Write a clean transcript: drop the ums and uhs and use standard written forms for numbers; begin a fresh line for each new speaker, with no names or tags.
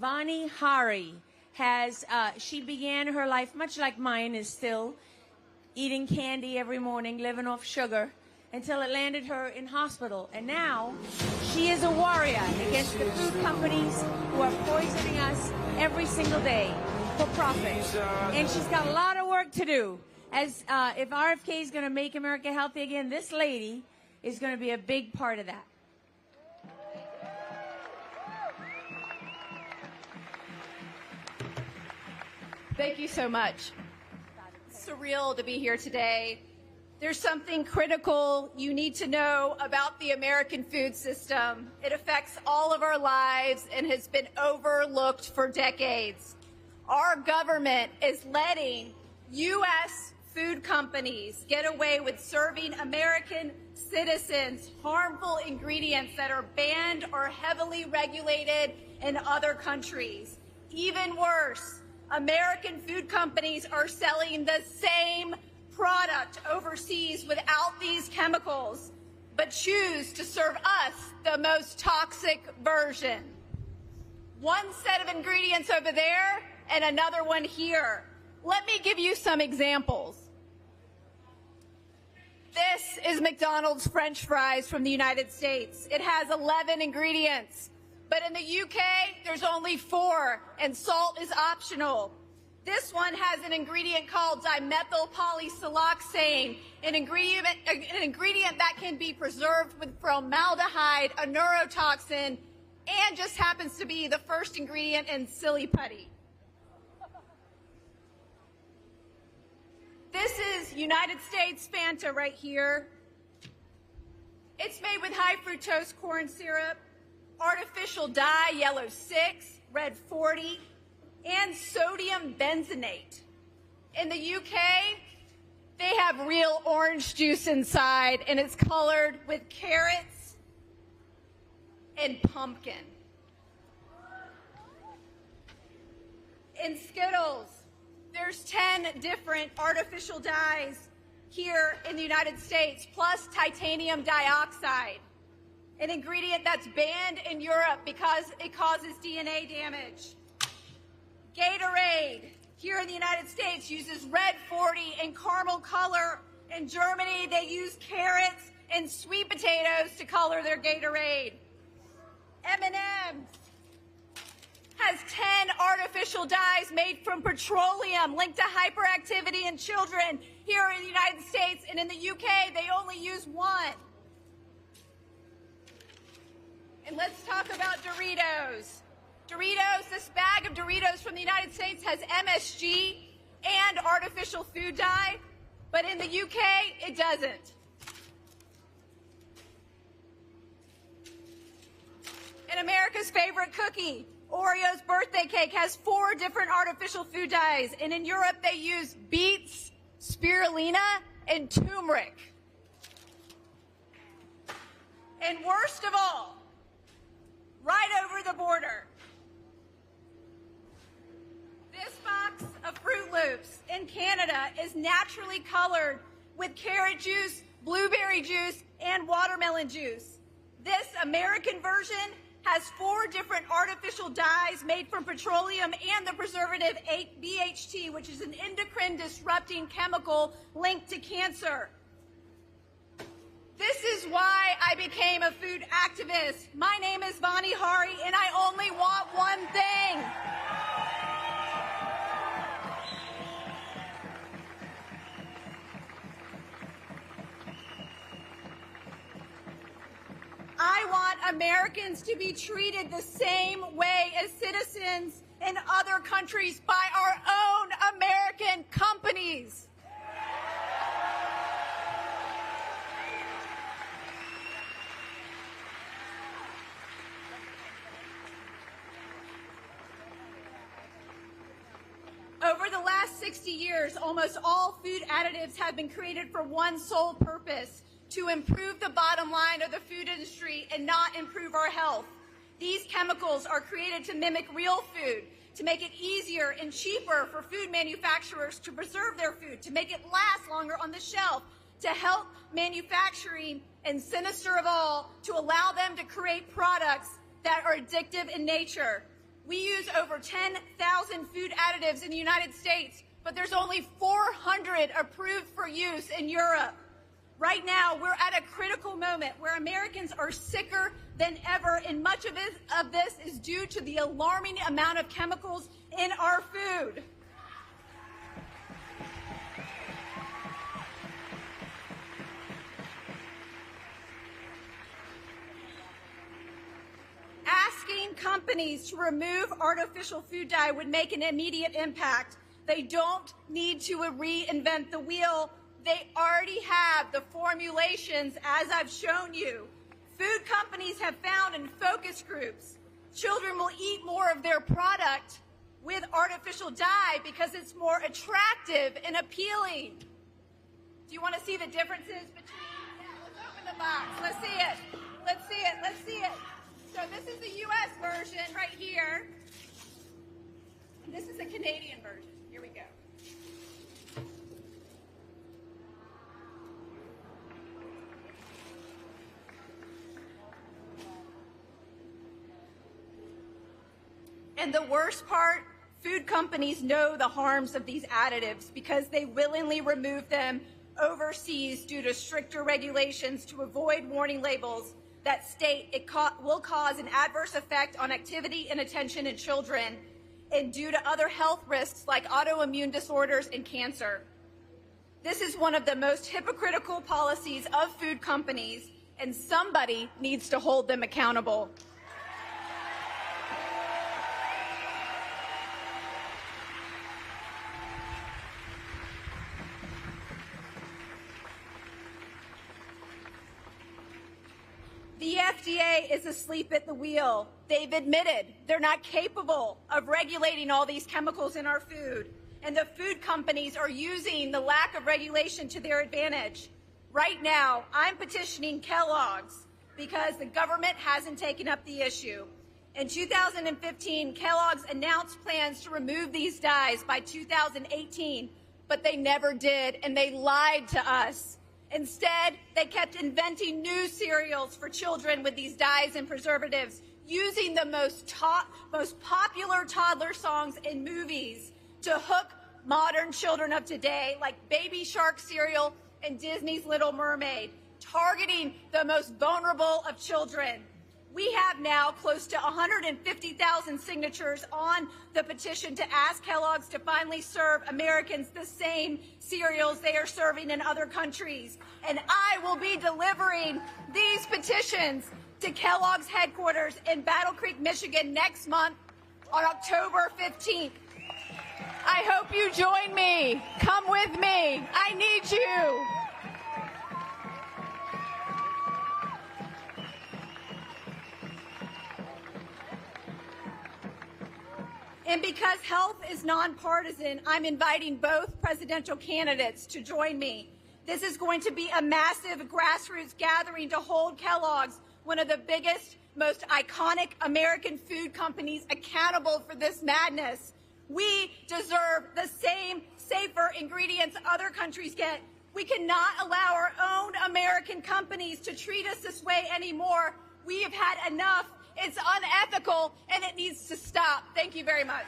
Vani Hari she began her life much like mine is still, eating candy every morning, living off sugar, until it landed her in hospital. And now she is a warrior against the food companies who are poisoning us every single day for profit. And she's got a lot of work to do. As if RFK is going to make America healthy again, this lady is going to be a big part of that.
Thank you so much. It's surreal to be here today. There's something critical you need to know about the American food system. It affects all of our lives and has been overlooked for decades. Our government is letting U.S. food companies get away with serving American citizens harmful ingredients that are banned or heavily regulated in other countries. Even worse, American food companies are selling the same product overseas without these chemicals, but choose to serve us the most toxic version. One set of ingredients over there and another one here. Let me give you some examples. This is McDonald's French fries from the United States. It has 11 ingredients. But in the UK, there's only 4, and salt is optional. This one has an ingredient called dimethyl polysiloxane, an ingredient that can be preserved with formaldehyde, a neurotoxin, and just happens to be the first ingredient in silly putty. This is United States Fanta right here. It's made with high fructose corn syrup, artificial dye, yellow 6, red 40, and sodium benzenate. In the UK, they have real orange juice inside, and it's colored with carrots and pumpkin. In Skittles, there's 10 different artificial dyes here in the United States, plus titanium dioxide, an ingredient that's banned in Europe because it causes DNA damage. Gatorade, here in the United States, uses red 40 and caramel color. In Germany, they use carrots and sweet potatoes to color their Gatorade. M&M's has 10 artificial dyes made from petroleum linked to hyperactivity in children. Here in the United States and in the UK, they only use 1. And let's talk about Doritos. Doritos, this bag of Doritos from the United States has MSG and artificial food dye, but in the UK, it doesn't. And America's favorite cookie, Oreo's birthday cake, has 4 different artificial food dyes, and in Europe, they use beets, spirulina, and turmeric. And worst of all, right over the border, this box of Fruit Loops in Canada is naturally colored with carrot juice, blueberry juice, and watermelon juice. This American version has 4 different artificial dyes made from petroleum and the preservative BHT, which is an endocrine-disrupting chemical linked to cancer. This is why I became a food activist. My name is Vani Hari, and I only want one thing. I want Americans to be treated the same way as citizens in other countries by our own American companies. Over the last 60 years, almost all food additives have been created for one sole purpose: to improve the bottom line of the food industry and not improve our health. These chemicals are created to mimic real food, to make it easier and cheaper for food manufacturers to preserve their food, to make it last longer on the shelf, to help manufacturing, and sinister of all, to allow them to create products that are addictive in nature. We use over 10,000 food additives in the United States, but there's only 400 approved for use in Europe. Right now, we're at a critical moment where Americans are sicker than ever, and much of this is due to the alarming amount of chemicals in our food. Asking companies to remove artificial food dye would make an immediate impact. They don't need to reinvent the wheel. They already have the formulations, as I've shown you. Food companies have found in focus groups, children will eat more of their product with artificial dye because it's more attractive and appealing. Do you want to see the differences between? Yeah, let's open the box. Let's see it. Let's see it. Let's see it. So this is the U.S. version right here. And this is the Canadian version. Here we go. And the worst part, food companies know the harms of these additives because they willingly remove them overseas due to stricter regulations to avoid warning labels that state it will cause an adverse effect on activity and attention in children and due to other health risks like autoimmune disorders and cancer. This is one of the most hypocritical policies of food companies, and somebody needs to hold them accountable. The FDA is asleep at the wheel. They've admitted they're not capable of regulating all these chemicals in our food. And the food companies are using the lack of regulation to their advantage. Right now, I'm petitioning Kellogg's because the government hasn't taken up the issue. In 2015, Kellogg's announced plans to remove these dyes by 2018, but they never did, and they lied to us. Instead, they kept inventing new cereals for children with these dyes and preservatives, using the most popular toddler songs in movies to hook modern children of today, like Baby Shark cereal and Disney's Little Mermaid, targeting the most vulnerable of children. We have now close to 150,000 signatures on the petition to ask Kellogg's to finally serve Americans the same cereals they are serving in other countries. And I will be delivering these petitions to Kellogg's headquarters in Battle Creek, Michigan next month on October 15th. I hope you join me. Come with me. I need you. And because health is nonpartisan, I'm inviting both presidential candidates to join me. This is going to be a massive grassroots gathering to hold Kellogg's, one of the biggest, most iconic American food companies, accountable for this madness. We deserve the same safer ingredients other countries get. We cannot allow our own American companies to treat us this way anymore. We have had enough. It's unethical, and it needs to stop. Thank you very much.